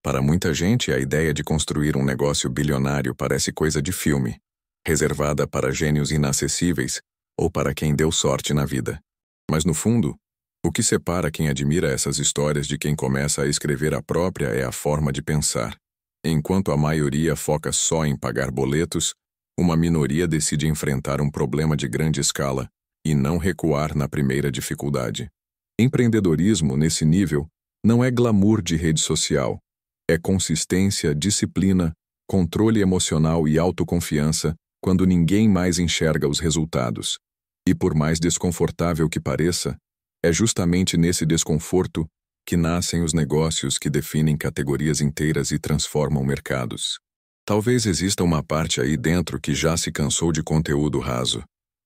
Para muita gente, a ideia de construir um negócio bilionário parece coisa de filme, reservada para gênios inacessíveis ou para quem deu sorte na vida. Mas no fundo, o que separa quem admira essas histórias de quem começa a escrever a própria é a forma de pensar. Enquanto a maioria foca só em pagar boletos, uma minoria decide enfrentar um problema de grande escala e não recuar na primeira dificuldade. Empreendedorismo, nesse nível, não é glamour de rede social. É consistência, disciplina, controle emocional e autoconfiança quando ninguém mais enxerga os resultados. E por mais desconfortável que pareça, é justamente nesse desconforto que nascem os negócios que definem categorias inteiras e transformam mercados. Talvez exista uma parte aí dentro que já se cansou de conteúdo raso,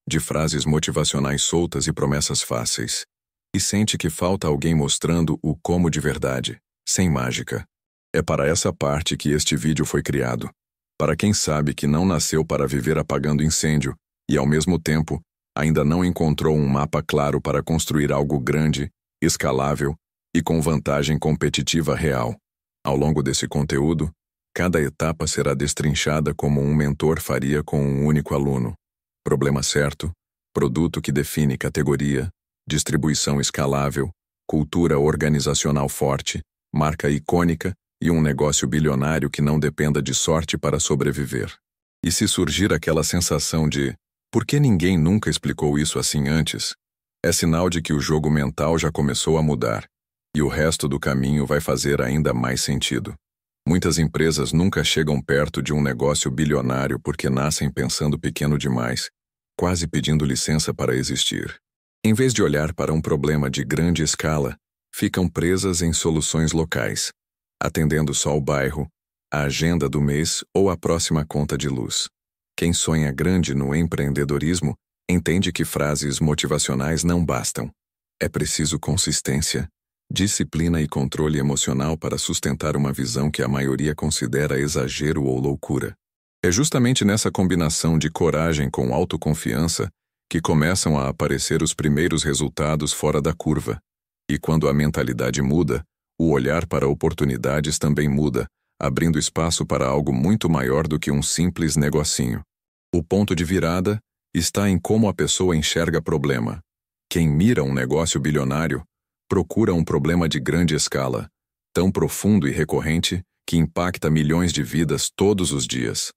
de frases motivacionais soltas e promessas fáceis, e sente que falta alguém mostrando o como de verdade, sem mágica. É para essa parte que este vídeo foi criado. Para quem sabe que não nasceu para viver apagando incêndio e, ao mesmo tempo, ainda não encontrou um mapa claro para construir algo grande, escalável e com vantagem competitiva real. Ao longo desse conteúdo, cada etapa será destrinchada como um mentor faria com um único aluno. Problema certo, produto que define categoria, distribuição escalável, cultura organizacional forte, marca icônica e um negócio bilionário que não dependa de sorte para sobreviver. E se surgir aquela sensação de "por que ninguém nunca explicou isso assim antes?", é sinal de que o jogo mental já começou a mudar, e o resto do caminho vai fazer ainda mais sentido. Muitas empresas nunca chegam perto de um negócio bilionário porque nascem pensando pequeno demais, quase pedindo licença para existir. Em vez de olhar para um problema de grande escala, ficam presas em soluções locais, atendendo só o bairro, a agenda do mês ou a próxima conta de luz. Quem sonha grande no empreendedorismo entende que frases motivacionais não bastam. É preciso consistência, disciplina e controle emocional para sustentar uma visão que a maioria considera exagero ou loucura. É justamente nessa combinação de coragem com autoconfiança que começam a aparecer os primeiros resultados fora da curva. E quando a mentalidade muda, o olhar para oportunidades também muda, abrindo espaço para algo muito maior do que um simples negocinho. O ponto de virada está em como a pessoa enxerga problema. Quem mira um negócio bilionário procura um problema de grande escala, tão profundo e recorrente que impacta milhões de vidas todos os dias.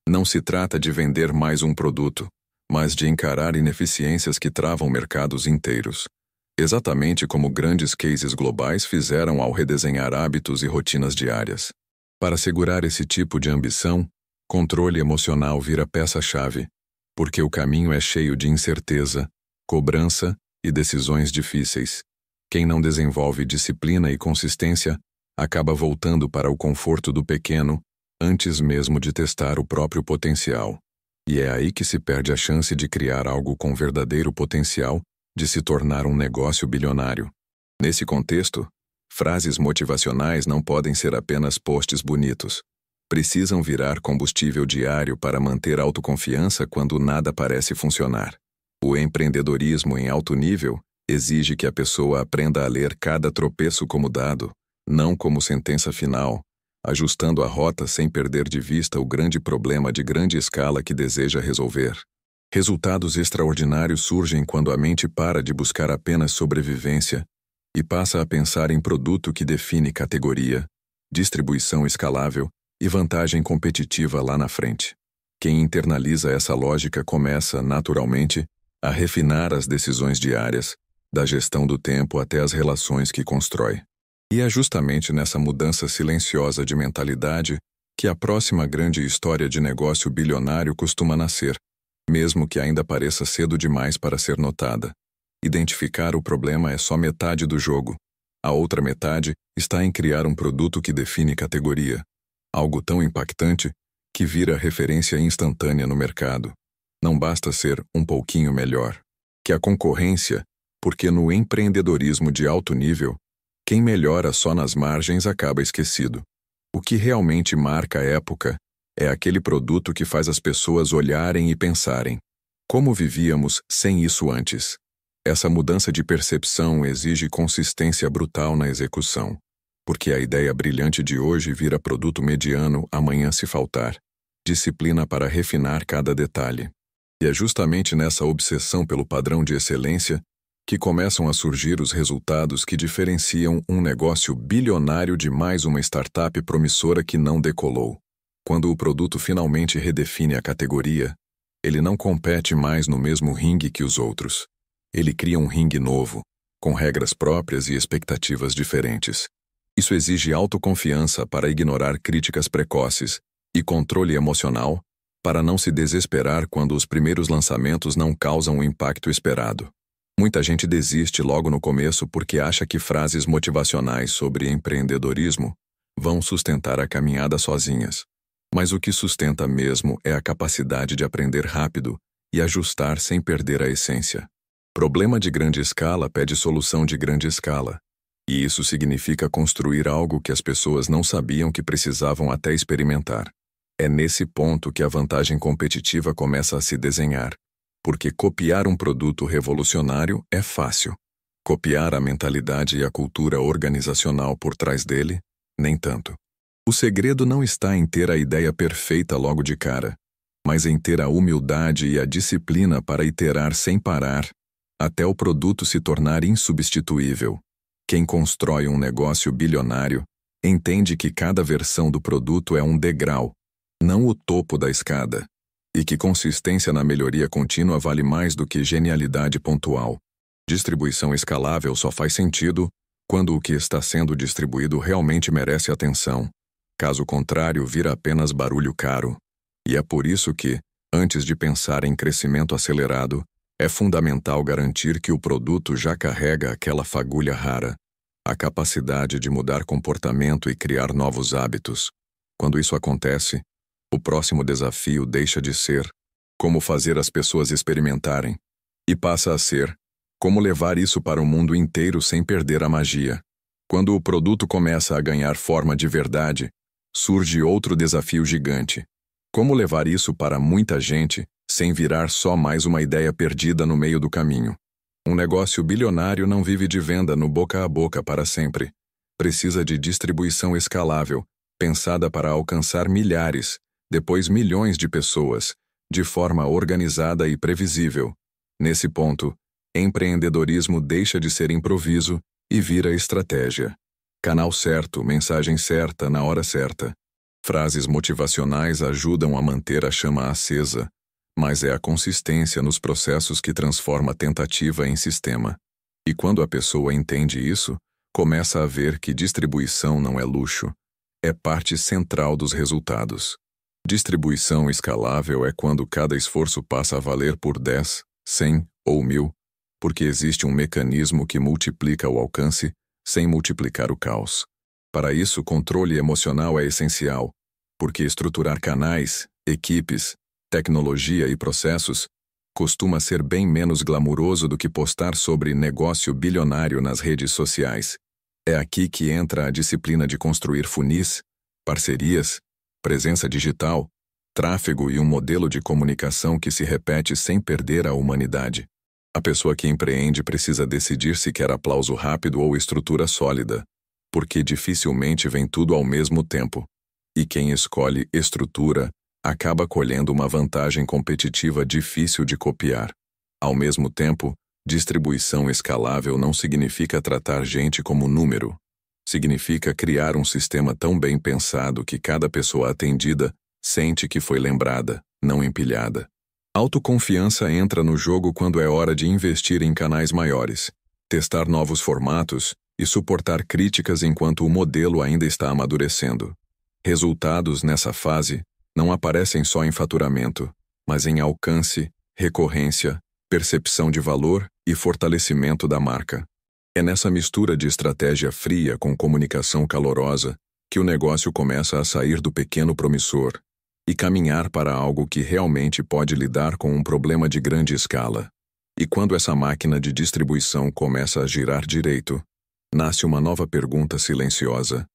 Não se trata de vender mais um produto, mas de encarar ineficiências que travam mercados inteiros. Exatamente como grandes cases globais fizeram ao redesenhar hábitos e rotinas diárias. Para segurar esse tipo de ambição, controle emocional vira peça-chave, porque o caminho é cheio de incerteza, cobrança e decisões difíceis. Quem não desenvolve disciplina e consistência acaba voltando para o conforto do pequeno antes mesmo de testar o próprio potencial. E é aí que se perde a chance de criar algo com verdadeiro potencial de se tornar um negócio bilionário. Nesse contexto, frases motivacionais não podem ser apenas posts bonitos. Precisam virar combustível diário para manter autoconfiança quando nada parece funcionar. O empreendedorismo em alto nível exige que a pessoa aprenda a ler cada tropeço como dado, não como sentença final, ajustando a rota sem perder de vista o grande problema de grande escala que deseja resolver. Resultados extraordinários surgem quando a mente para de buscar apenas sobrevivência e passa a pensar em produto que define categoria, distribuição escalável e vantagem competitiva lá na frente. Quem internaliza essa lógica começa, naturalmente, a refinar as decisões diárias, da gestão do tempo até as relações que constrói. E é justamente nessa mudança silenciosa de mentalidade que a próxima grande história de negócio bilionário costuma nascer, mesmo que ainda pareça cedo demais para ser notada. Identificar o problema é só metade do jogo. A outra metade está em criar um produto que define categoria, algo tão impactante que vira referência instantânea no mercado. Não basta ser um pouquinho melhor que a concorrência, porque no empreendedorismo de alto nível, quem melhora só nas margens acaba esquecido. O que realmente marca a época é aquele produto que faz as pessoas olharem e pensarem: como vivíamos sem isso antes? Essa mudança de percepção exige consistência brutal na execução. Porque a ideia brilhante de hoje vira produto mediano amanhã se faltar. Disciplina para refinar cada detalhe. E é justamente nessa obsessão pelo padrão de excelência que começam a surgir os resultados que diferenciam um negócio bilionário de mais uma startup promissora que não decolou. Quando o produto finalmente redefine a categoria, ele não compete mais no mesmo ringue que os outros. Ele cria um ringue novo, com regras próprias e expectativas diferentes. Isso exige autoconfiança para ignorar críticas precoces e controle emocional para não se desesperar quando os primeiros lançamentos não causam o impacto esperado. Muita gente desiste logo no começo porque acha que frases motivacionais sobre empreendedorismo vão sustentar a caminhada sozinhas. Mas o que sustenta mesmo é a capacidade de aprender rápido e ajustar sem perder a essência. Problema de grande escala pede solução de grande escala. E isso significa construir algo que as pessoas não sabiam que precisavam até experimentar. É nesse ponto que a vantagem competitiva começa a se desenhar. Porque copiar um produto revolucionário é fácil. Copiar a mentalidade e a cultura organizacional por trás dele, nem tanto. O segredo não está em ter a ideia perfeita logo de cara, mas em ter a humildade e a disciplina para iterar sem parar, até o produto se tornar insubstituível. Quem constrói um negócio bilionário entende que cada versão do produto é um degrau, não o topo da escada, e que consistência na melhoria contínua vale mais do que genialidade pontual. Distribuição escalável só faz sentido quando o que está sendo distribuído realmente merece atenção. Caso contrário, vira apenas barulho caro. E é por isso que, antes de pensar em crescimento acelerado, é fundamental garantir que o produto já carrega aquela fagulha rara, a capacidade de mudar comportamento e criar novos hábitos. Quando isso acontece, o próximo desafio deixa de ser como fazer as pessoas experimentarem e passa a ser como levar isso para o mundo inteiro sem perder a magia. Quando o produto começa a ganhar forma de verdade, surge outro desafio gigante. Como levar isso para muita gente sem virar só mais uma ideia perdida no meio do caminho? Um negócio bilionário não vive de venda no boca a boca para sempre. Precisa de distribuição escalável, pensada para alcançar milhares, depois milhões de pessoas, de forma organizada e previsível. Nesse ponto, empreendedorismo deixa de ser improviso e vira estratégia. Canal certo, mensagem certa na hora certa. Frases motivacionais ajudam a manter a chama acesa, mas é a consistência nos processos que transforma a tentativa em sistema. E quando a pessoa entende isso, começa a ver que distribuição não é luxo, é parte central dos resultados. Distribuição escalável é quando cada esforço passa a valer por 10, 100 ou 1000, porque existe um mecanismo que multiplica o alcance sem multiplicar o caos. Para isso, controle emocional é essencial, porque estruturar canais, equipes, tecnologia e processos costuma ser bem menos glamuroso do que postar sobre negócio bilionário nas redes sociais. É aqui que entra a disciplina de construir funis, parcerias, presença digital, tráfego e um modelo de comunicação que se repete sem perder a humanidade. A pessoa que empreende precisa decidir se quer aplauso rápido ou estrutura sólida, porque dificilmente vem tudo ao mesmo tempo. E quem escolhe estrutura acaba colhendo uma vantagem competitiva difícil de copiar. Ao mesmo tempo, distribuição escalável não significa tratar gente como número. Significa criar um sistema tão bem pensado que cada pessoa atendida sente que foi lembrada, não empilhada. Autoconfiança entra no jogo quando é hora de investir em canais maiores, testar novos formatos e suportar críticas enquanto o modelo ainda está amadurecendo. Resultados nessa fase não aparecem só em faturamento, mas em alcance, recorrência, percepção de valor e fortalecimento da marca. É nessa mistura de estratégia fria com comunicação calorosa que o negócio começa a sair do pequeno promissor e caminhar para algo que realmente pode lidar com um problema de grande escala. E quando essa máquina de distribuição começa a girar direito, nasce uma nova pergunta silenciosa: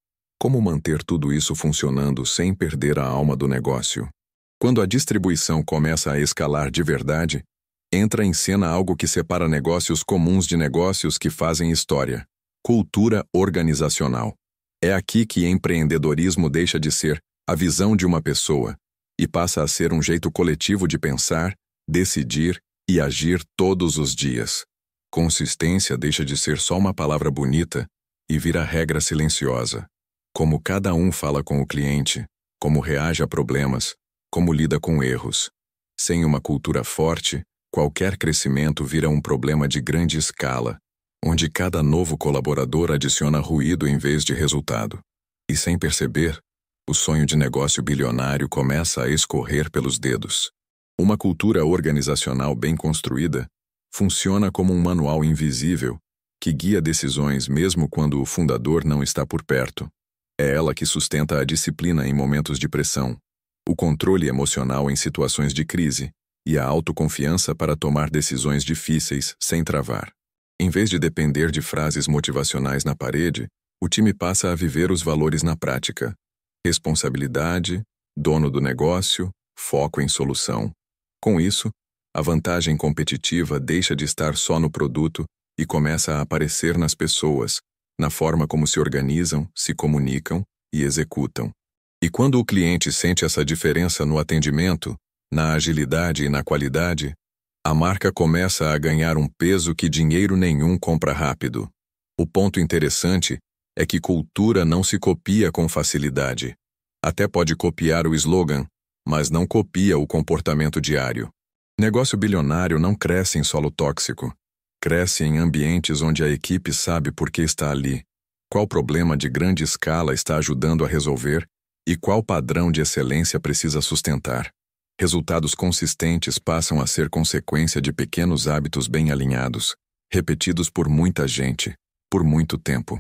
como manter tudo isso funcionando sem perder a alma do negócio? Quando a distribuição começa a escalar de verdade, entra em cena algo que separa negócios comuns de negócios que fazem história: cultura organizacional. É aqui que empreendedorismo deixa de ser a visão de uma pessoa e passa a ser um jeito coletivo de pensar, decidir e agir todos os dias. Consistência deixa de ser só uma palavra bonita e vira regra silenciosa. Como cada um fala com o cliente, como reage a problemas, como lida com erros. Sem uma cultura forte, qualquer crescimento vira um problema de grande escala, onde cada novo colaborador adiciona ruído em vez de resultado. E sem perceber, o sonho de negócio bilionário começa a escorrer pelos dedos. Uma cultura organizacional bem construída funciona como um manual invisível que guia decisões mesmo quando o fundador não está por perto. É ela que sustenta a disciplina em momentos de pressão, o controle emocional em situações de crise e a autoconfiança para tomar decisões difíceis sem travar. Em vez de depender de frases motivacionais na parede, o time passa a viver os valores na prática. Responsabilidade, dono do negócio, foco em solução. Com isso, a vantagem competitiva deixa de estar só no produto e começa a aparecer nas pessoas, na forma como se organizam, se comunicam e executam. E quando o cliente sente essa diferença no atendimento, na agilidade e na qualidade, a marca começa a ganhar um peso que dinheiro nenhum compra rápido. O ponto interessante é que cultura não se copia com facilidade. Até pode copiar o slogan, mas não copia o comportamento diário. Negócio bilionário não cresce em solo tóxico. Cresce em ambientes onde a equipe sabe por que está ali, qual problema de grande escala está ajudando a resolver e qual padrão de excelência precisa sustentar. Resultados consistentes passam a ser consequência de pequenos hábitos bem alinhados, repetidos por muita gente, por muito tempo.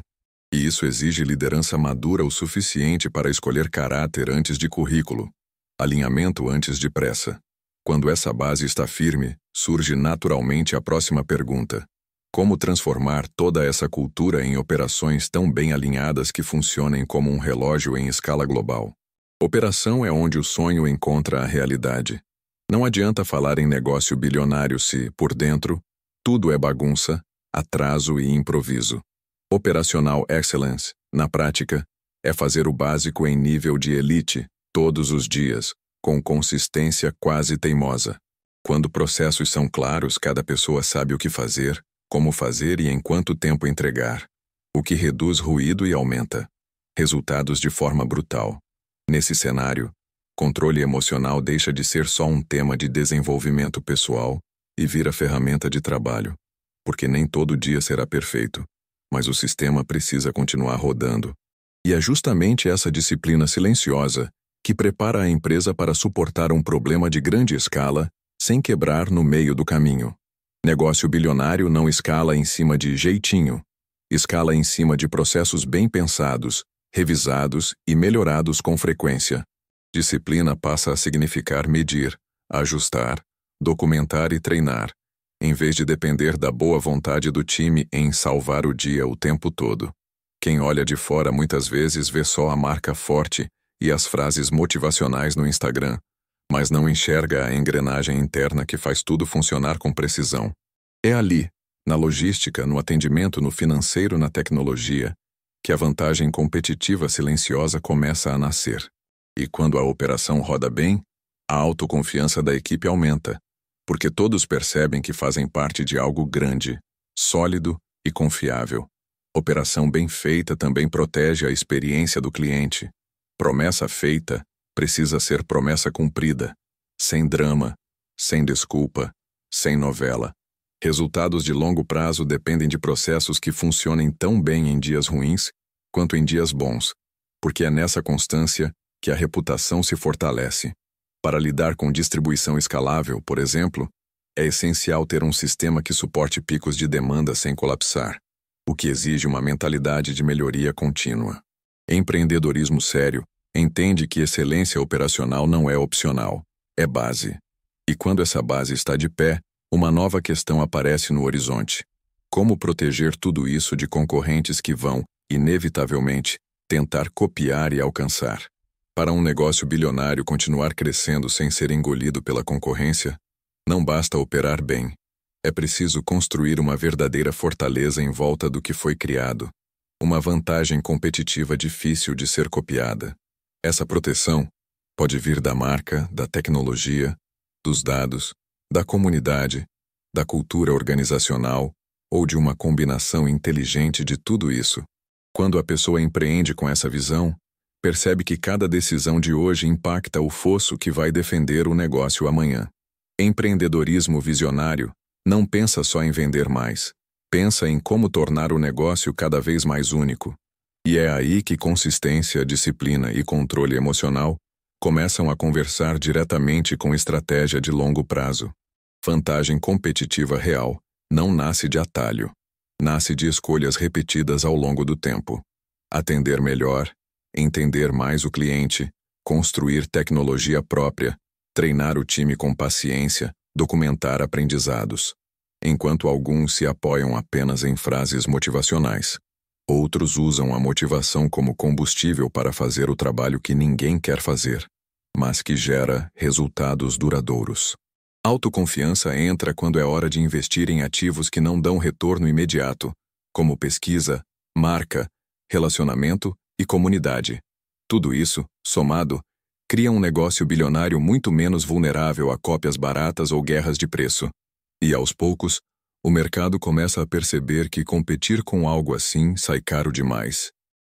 E isso exige liderança madura o suficiente para escolher caráter antes de currículo, alinhamento antes de pressa. Quando essa base está firme, surge naturalmente a próxima pergunta: como transformar toda essa cultura em operações tão bem alinhadas que funcionem como um relógio em escala global? Operação é onde o sonho encontra a realidade. Não adianta falar em negócio bilionário se, por dentro, tudo é bagunça, atraso e improviso. Operational Excellence, na prática, é fazer o básico em nível de elite, todos os dias, com consistência quase teimosa. Quando processos são claros, cada pessoa sabe o que fazer, como fazer e em quanto tempo entregar, o que reduz ruído e aumenta resultados de forma brutal. Nesse cenário, controle emocional deixa de ser só um tema de desenvolvimento pessoal e vira ferramenta de trabalho, porque nem todo dia será perfeito, mas o sistema precisa continuar rodando. E é justamente essa disciplina silenciosa que prepara a empresa para suportar um problema de grande escala sem quebrar no meio do caminho. Negócio bilionário não escala em cima de jeitinho, escala em cima de processos bem pensados, revisados e melhorados com frequência. Disciplina passa a significar medir, ajustar, documentar e treinar, em vez de depender da boa vontade do time em salvar o dia o tempo todo. Quem olha de fora muitas vezes vê só a marca forte e as frases motivacionais no Instagram, mas não enxerga a engrenagem interna que faz tudo funcionar com precisão. É ali, na logística, no atendimento, no financeiro, na tecnologia, que a vantagem competitiva silenciosa começa a nascer. E quando a operação roda bem, a autoconfiança da equipe aumenta, porque todos percebem que fazem parte de algo grande, sólido e confiável. Operação bem feita também protege a experiência do cliente. Promessa feita precisa ser promessa cumprida, sem drama, sem desculpa, sem novela. Resultados de longo prazo dependem de processos que funcionem tão bem em dias ruins quanto em dias bons, porque é nessa constância que a reputação se fortalece. Para lidar com distribuição escalável, por exemplo, é essencial ter um sistema que suporte picos de demanda sem colapsar, o que exige uma mentalidade de melhoria contínua. Empreendedorismo sério entende que excelência operacional não é opcional, é base. E quando essa base está de pé, uma nova questão aparece no horizonte. Como proteger tudo isso de concorrentes que vão, inevitavelmente, tentar copiar e alcançar? Para um negócio bilionário continuar crescendo sem ser engolido pela concorrência, não basta operar bem. É preciso construir uma verdadeira fortaleza em volta do que foi criado. uma vantagem competitiva difícil de ser copiada. Essa proteção pode vir da marca, da tecnologia, dos dados, da comunidade, da cultura organizacional ou de uma combinação inteligente de tudo isso. Quando a pessoa empreende com essa visão, percebe que cada decisão de hoje impacta o fosso que vai defender o negócio amanhã. Empreendedorismo visionário não pensa só em vender mais, pensa em como tornar o negócio cada vez mais único. E é aí que consistência, disciplina e controle emocional começam a conversar diretamente com estratégia de longo prazo. Vantagem competitiva real não nasce de atalho. Nasce de escolhas repetidas ao longo do tempo. Atender melhor, entender mais o cliente, construir tecnologia própria, treinar o time com paciência, documentar aprendizados. Enquanto alguns se apoiam apenas em frases motivacionais, outros usam a motivação como combustível para fazer o trabalho que ninguém quer fazer, mas que gera resultados duradouros. Autoconfiança entra quando é hora de investir em ativos que não dão retorno imediato, como pesquisa, marca, relacionamento e comunidade. Tudo isso, somado, cria um negócio bilionário muito menos vulnerável a cópias baratas ou guerras de preço. E aos poucos, o mercado começa a perceber que competir com algo assim sai caro demais.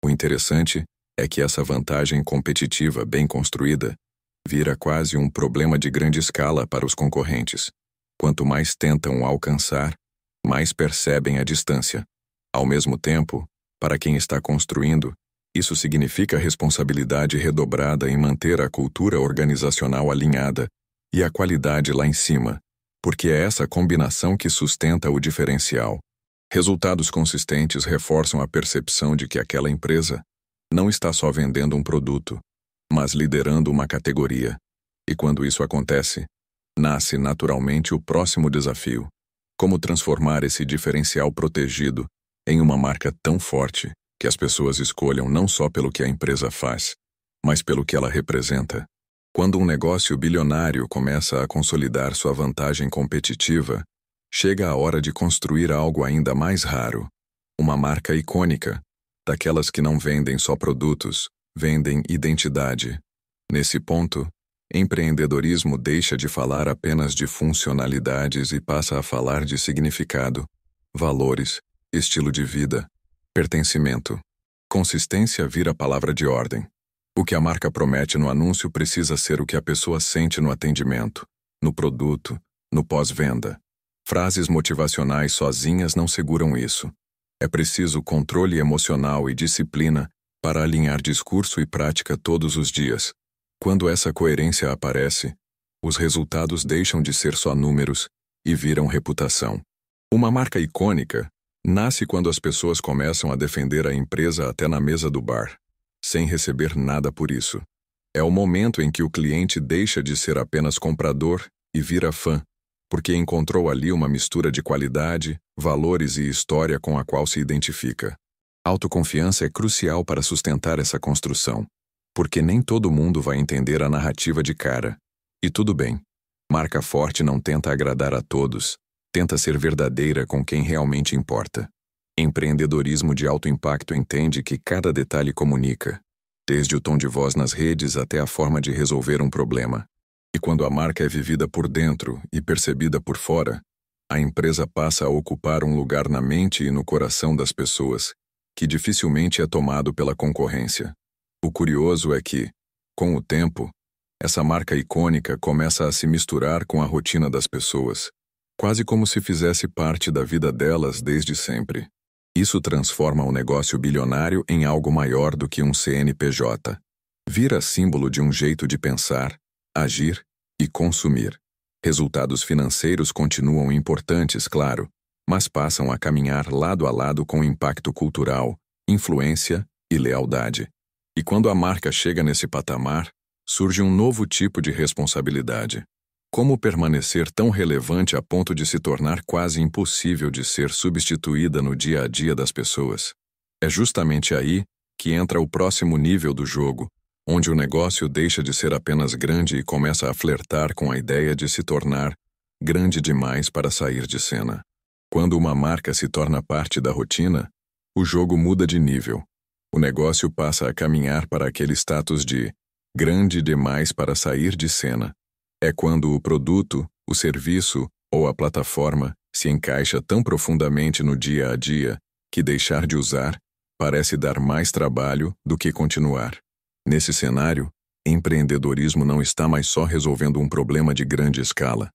O interessante é que essa vantagem competitiva bem construída vira quase um problema de grande escala para os concorrentes. Quanto mais tentam alcançar, mais percebem a distância. Ao mesmo tempo, para quem está construindo, isso significa responsabilidade redobrada em manter a cultura organizacional alinhada e a qualidade lá em cima, porque é essa combinação que sustenta o diferencial. Resultados consistentes reforçam a percepção de que aquela empresa não está só vendendo um produto, mas liderando uma categoria. E quando isso acontece, nasce naturalmente o próximo desafio: como transformar esse diferencial protegido em uma marca tão forte que as pessoas escolham não só pelo que a empresa faz, mas pelo que ela representa. Quando um negócio bilionário começa a consolidar sua vantagem competitiva, chega a hora de construir algo ainda mais raro: uma marca icônica, daquelas que não vendem só produtos, vendem identidade. Nesse ponto, empreendedorismo deixa de falar apenas de funcionalidades e passa a falar de significado, valores, estilo de vida, pertencimento. Consistência vira palavra de ordem. O que a marca promete no anúncio precisa ser o que a pessoa sente no atendimento, no produto, no pós-venda. Frases motivacionais sozinhas não seguram isso. É preciso controle emocional e disciplina para alinhar discurso e prática todos os dias. Quando essa coerência aparece, os resultados deixam de ser só números e viram reputação. Uma marca icônica nasce quando as pessoas começam a defender a empresa até na mesa do bar, sem receber nada por isso. É o momento em que o cliente deixa de ser apenas comprador e vira fã, porque encontrou ali uma mistura de qualidade, valores e história com a qual se identifica. Autoconfiança é crucial para sustentar essa construção, porque nem todo mundo vai entender a narrativa de cara. E tudo bem. Marca forte não tenta agradar a todos, tenta ser verdadeira com quem realmente importa. Empreendedorismo de alto impacto entende que cada detalhe comunica, desde o tom de voz nas redes até a forma de resolver um problema. E quando a marca é vivida por dentro e percebida por fora, a empresa passa a ocupar um lugar na mente e no coração das pessoas, que dificilmente é tomado pela concorrência. O curioso é que, com o tempo, essa marca icônica começa a se misturar com a rotina das pessoas, quase como se fizesse parte da vida delas desde sempre. Isso transforma o negócio bilionário em algo maior do que um CNPJ. Vira símbolo de um jeito de pensar, agir e consumir. Resultados financeiros continuam importantes, claro, mas passam a caminhar lado a lado com impacto cultural, influência e lealdade. E quando a marca chega nesse patamar, surge um novo tipo de responsabilidade. Como permanecer tão relevante a ponto de se tornar quase impossível de ser substituída no dia a dia das pessoas? É justamente aí que entra o próximo nível do jogo, onde o negócio deixa de ser apenas grande e começa a flertar com a ideia de se tornar grande demais para sair de cena. Quando uma marca se torna parte da rotina, o jogo muda de nível. O negócio passa a caminhar para aquele status de grande demais para sair de cena. É quando o produto, o serviço ou a plataforma se encaixa tão profundamente no dia a dia que deixar de usar parece dar mais trabalho do que continuar. Nesse cenário, empreendedorismo não está mais só resolvendo um problema de grande escala.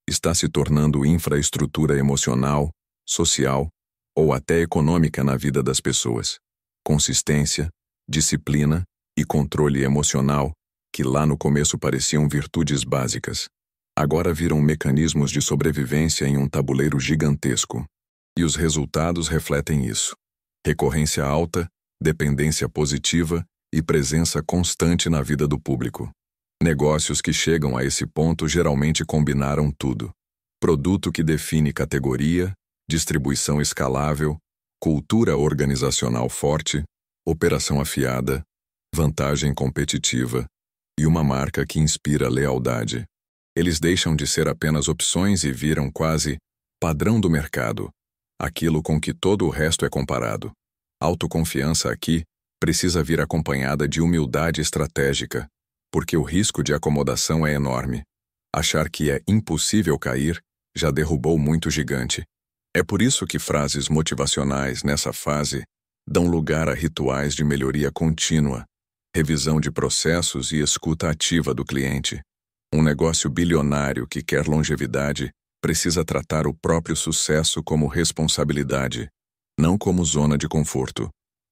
Está se tornando infraestrutura emocional, social ou até econômica na vida das pessoas. Consistência, disciplina e controle emocional, que lá no começo pareciam virtudes básicas, agora viram mecanismos de sobrevivência em um tabuleiro gigantesco. E os resultados refletem isso. Recorrência alta, dependência positiva e presença constante na vida do público. Negócios que chegam a esse ponto geralmente combinaram tudo. Produto que define categoria, distribuição escalável, cultura organizacional forte, operação afiada, vantagem competitiva e uma marca que inspira lealdade. Eles deixam de ser apenas opções e viram quase padrão do mercado, aquilo com que todo o resto é comparado. Autoconfiança aqui precisa vir acompanhada de humildade estratégica, porque o risco de acomodação é enorme. Achar que é impossível cair já derrubou muito gigante. É por isso que frases motivacionais nessa fase dão lugar a rituais de melhoria contínua, revisão de processos e escuta ativa do cliente. Um negócio bilionário que quer longevidade precisa tratar o próprio sucesso como responsabilidade, não como zona de conforto.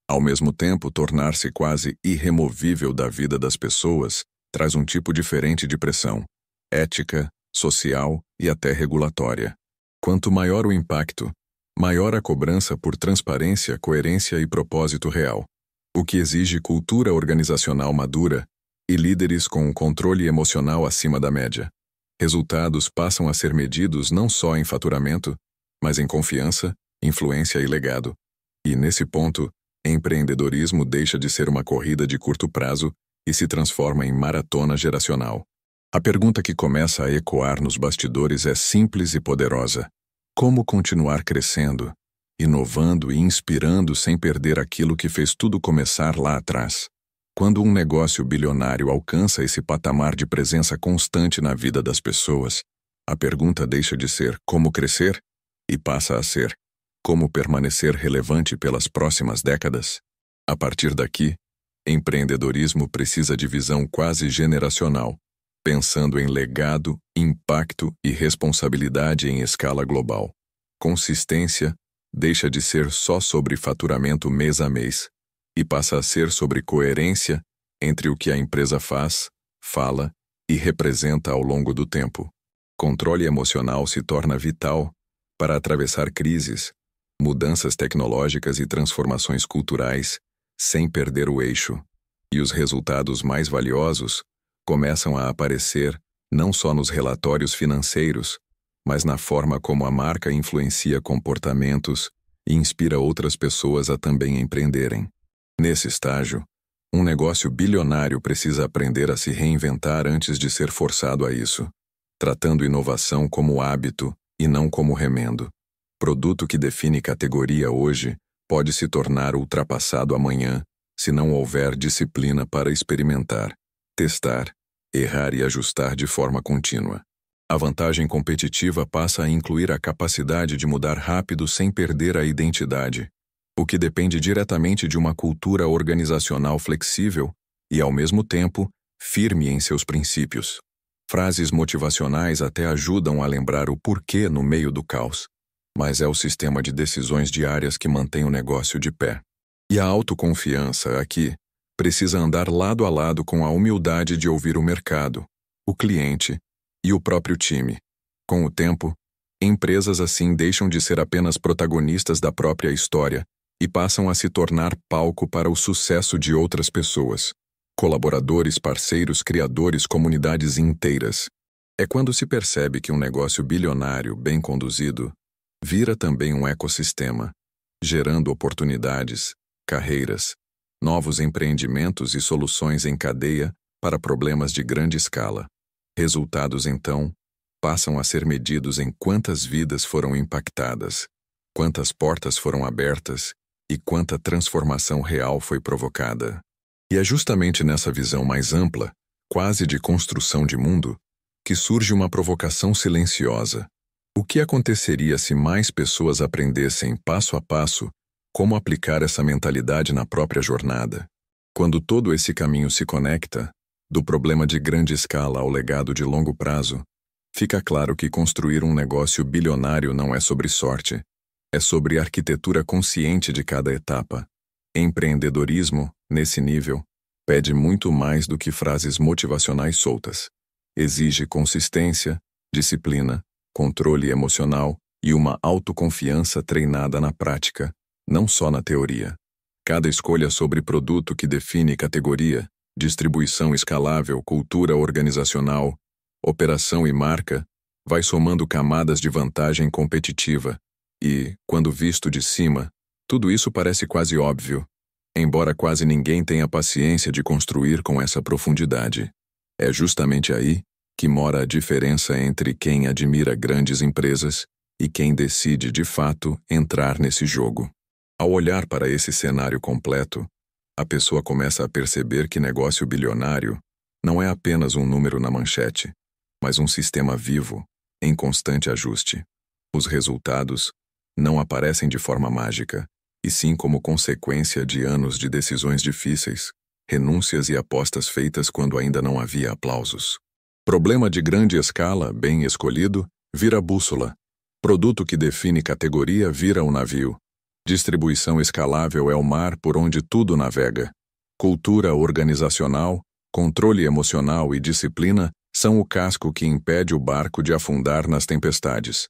Ao mesmo tempo, tornar-se quase irremovível da vida das pessoas traz um tipo diferente de pressão, ética, social e até regulatória. Quanto maior o impacto, maior a cobrança por transparência, coerência e propósito real, o que exige cultura organizacional madura e líderes com um controle emocional acima da média. Resultados passam a ser medidos não só em faturamento, mas em confiança, influência e legado. E, nesse ponto, empreendedorismo deixa de ser uma corrida de curto prazo e se transforma em maratona geracional. A pergunta que começa a ecoar nos bastidores é simples e poderosa. Como continuar crescendo, inovando e inspirando sem perder aquilo que fez tudo começar lá atrás? Quando um negócio bilionário alcança esse patamar de presença constante na vida das pessoas, a pergunta deixa de ser como crescer e passa a ser como permanecer relevante pelas próximas décadas. A partir daqui, empreendedorismo precisa de visão quase generacional, pensando em legado, impacto e responsabilidade em escala global. Consistência deixa de ser só sobre faturamento mês a mês e passa a ser sobre coerência entre o que a empresa faz, fala e representa ao longo do tempo. Controle emocional se torna vital para atravessar crises, mudanças tecnológicas e transformações culturais sem perder o eixo. E os resultados mais valiosos começam a aparecer não só nos relatórios financeiros, mas na forma como a marca influencia comportamentos e inspira outras pessoas a também empreenderem. Nesse estágio, um negócio bilionário precisa aprender a se reinventar antes de ser forçado a isso, tratando inovação como hábito e não como remendo. Produto que define categoria hoje pode se tornar ultrapassado amanhã se não houver disciplina para experimentar, testar, errar e ajustar de forma contínua. A vantagem competitiva passa a incluir a capacidade de mudar rápido sem perder a identidade, o que depende diretamente de uma cultura organizacional flexível e, ao mesmo tempo, firme em seus princípios. Frases motivacionais até ajudam a lembrar o porquê no meio do caos, mas é o sistema de decisões diárias que mantém o negócio de pé. E a autoconfiança, aqui, precisa andar lado a lado com a humildade de ouvir o mercado, o cliente e o próprio time. Com o tempo, empresas assim deixam de ser apenas protagonistas da própria história e passam a se tornar palco para o sucesso de outras pessoas. Colaboradores, parceiros, criadores, comunidades inteiras. É quando se percebe que um negócio bilionário, bem conduzido, vira também um ecossistema, gerando oportunidades, carreiras, novos empreendimentos e soluções em cadeia para problemas de grande escala. Resultados, então, passam a ser medidos em quantas vidas foram impactadas, quantas portas foram abertas e quanta transformação real foi provocada. E é justamente nessa visão mais ampla, quase de construção de mundo, que surge uma provocação silenciosa. O que aconteceria se mais pessoas aprendessem, passo a passo, como aplicar essa mentalidade na própria jornada? Quando todo esse caminho se conecta, do problema de grande escala ao legado de longo prazo, fica claro que construir um negócio bilionário não é sobre sorte, é sobre arquitetura consciente de cada etapa. Empreendedorismo, nesse nível, pede muito mais do que frases motivacionais soltas. Exige consistência, disciplina, controle emocional e uma autoconfiança treinada na prática, não só na teoria. Cada escolha sobre produto que define categoria, distribuição escalável, cultura organizacional, operação e marca, vai somando camadas de vantagem competitiva e, quando visto de cima, tudo isso parece quase óbvio, embora quase ninguém tenha paciência de construir com essa profundidade. É justamente aí que mora a diferença entre quem admira grandes empresas e quem decide, de fato, entrar nesse jogo. Ao olhar para esse cenário completo, a pessoa começa a perceber que negócio bilionário não é apenas um número na manchete, mas um sistema vivo, em constante ajuste. Os resultados não aparecem de forma mágica, e sim como consequência de anos de decisões difíceis, renúncias e apostas feitas quando ainda não havia aplausos. Problema de grande escala, bem escolhido, vira bússola. Produto que define categoria vira o navio. Distribuição escalável é o mar por onde tudo navega. Cultura organizacional, controle emocional e disciplina são o casco que impede o barco de afundar nas tempestades.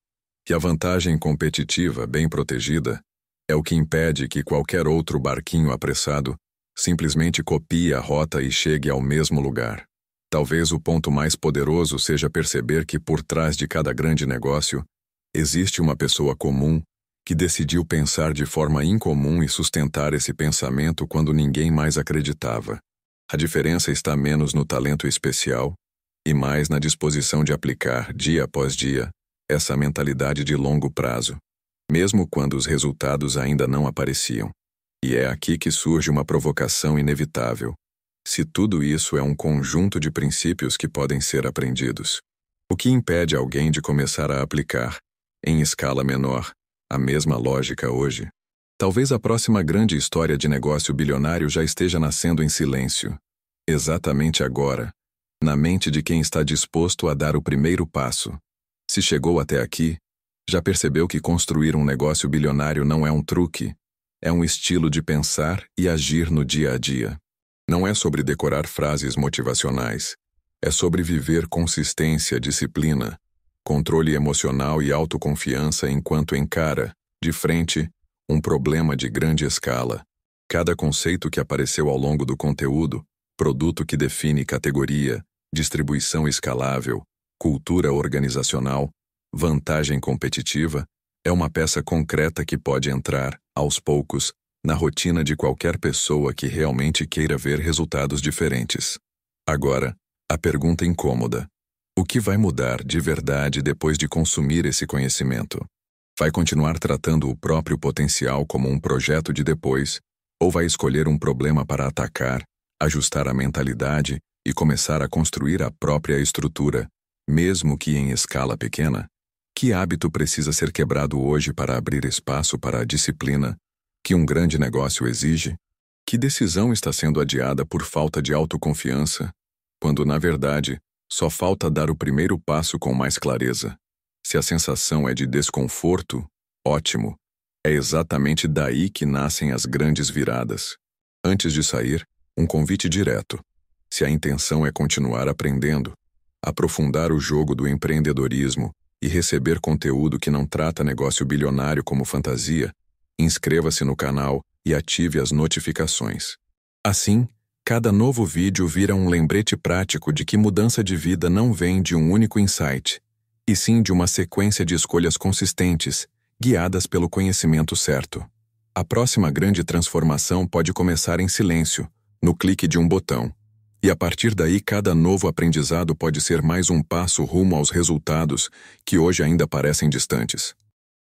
E a vantagem competitiva, bem protegida, é o que impede que qualquer outro barquinho apressado simplesmente copie a rota e chegue ao mesmo lugar. Talvez o ponto mais poderoso seja perceber que por trás de cada grande negócio existe uma pessoa comum que decidiu pensar de forma incomum e sustentar esse pensamento quando ninguém mais acreditava. A diferença está menos no talento especial e mais na disposição de aplicar, dia após dia, essa mentalidade de longo prazo, mesmo quando os resultados ainda não apareciam. E é aqui que surge uma provocação inevitável. Se tudo isso é um conjunto de princípios que podem ser aprendidos, o que impede alguém de começar a aplicar, em escala menor, a mesma lógica hoje? Talvez a próxima grande história de negócio bilionário já esteja nascendo em silêncio. Exatamente agora, na mente de quem está disposto a dar o primeiro passo. Se chegou até aqui, já percebeu que construir um negócio bilionário não é um truque, é um estilo de pensar e agir no dia a dia. Não é sobre decorar frases motivacionais, é sobre viver consistência, disciplina, controle emocional e autoconfiança enquanto encara, de frente, um problema de grande escala. Cada conceito que apareceu ao longo do conteúdo, produto que define categoria, distribuição escalável, cultura organizacional, vantagem competitiva, é uma peça concreta que pode entrar, aos poucos, na rotina de qualquer pessoa que realmente queira ver resultados diferentes. Agora, a pergunta incômoda: o que vai mudar de verdade depois de consumir esse conhecimento? Vai continuar tratando o próprio potencial como um projeto de depois, ou vai escolher um problema para atacar, ajustar a mentalidade e começar a construir a própria estrutura, mesmo que em escala pequena? Que hábito precisa ser quebrado hoje para abrir espaço para a disciplina que um grande negócio exige? Que decisão está sendo adiada por falta de autoconfiança, quando, na verdade, só falta dar o primeiro passo com mais clareza? Se a sensação é de desconforto, ótimo. É exatamente daí que nascem as grandes viradas. Antes de sair, um convite direto. Se a intenção é continuar aprendendo, aprofundar o jogo do empreendedorismo e receber conteúdo que não trata negócio bilionário como fantasia, inscreva-se no canal e ative as notificações. Assim, cada novo vídeo vira um lembrete prático de que mudança de vida não vem de um único insight, e sim de uma sequência de escolhas consistentes, guiadas pelo conhecimento certo. A próxima grande transformação pode começar em silêncio, no clique de um botão. E a partir daí, cada novo aprendizado pode ser mais um passo rumo aos resultados que hoje ainda parecem distantes.